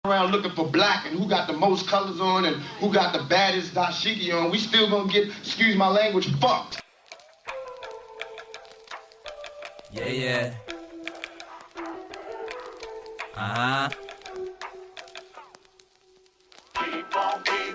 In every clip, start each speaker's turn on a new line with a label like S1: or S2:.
S1: around looking for black and who got the most colors on and who got the baddest dashiki on, we still gonna get, excuse my language, fucked.
S2: Yeah. Uh-huh.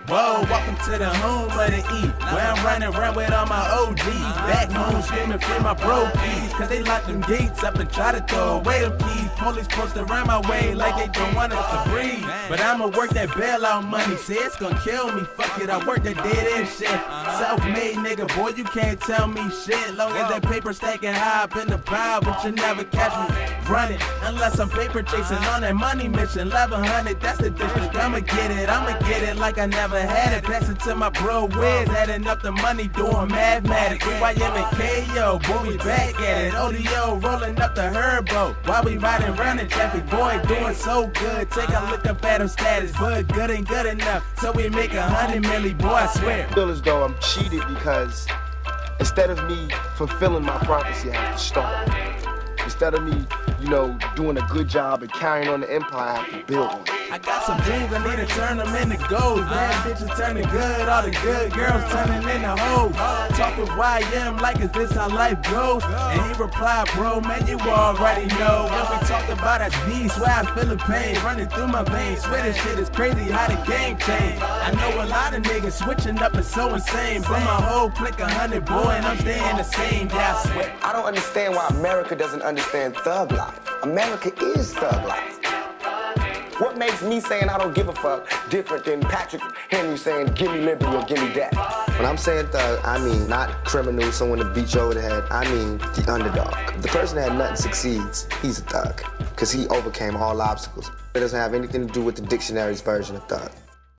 S2: Whoa, welcome to the home of the E, where I'm running around with all my OGs. Back home screaming free my bro keys, cause they lock them gates up and try to throw away them keys. Police posted around my way like they don't want us to breathe. But I'ma work that bailout money, say it's gonna kill me, fuck it, I work that dead end shift. Self-made nigga, boy, you can't tell me shit. Long as that paper stacking high up in the pile, but you never catch me running, unless I'm paper chasing on that money mission. 1100, that's the district, I'ma get it like I never had it. Pass it to my bro Wiz, adding up the money, doing mathematics. YM and KO, boy, we back at it. ODO, rolling up the herbo, while we riding around in traffic, boy, doing so good. Take a look up at him status, but good ain't good enough, so we make 100 milli, boy, I swear.
S3: I feel as though I'm cheated because instead of me fulfilling my prophecy, I have to start. Instead of me, doing a good job and carrying on the empire, I have to build one.
S2: I got some dreams, I need to turn them into gold. Bad bitches turning good, all the good girls turning into hoes. Talk with YM like, is this how life goes? And he replied, bro, man, you already know. When we talked about us V, swear I feel the pain running through my veins. Swear this shit is crazy how the game changed. I know a lot of niggas switching up is so insane, but my whole clique 100, boy, and I'm staying the same, yeah, I swear.
S4: I don't understand why America doesn't understand thug life. America is thug life. What makes me saying I don't give a fuck different than Patrick Henry saying give me liberty or give me that?
S3: When I'm saying thug, I mean not criminal, someone to beat you over the head. I mean the underdog. If the person that had nothing succeeds, he's a thug, because he overcame all obstacles. It doesn't have anything to do with the dictionary's version of thug.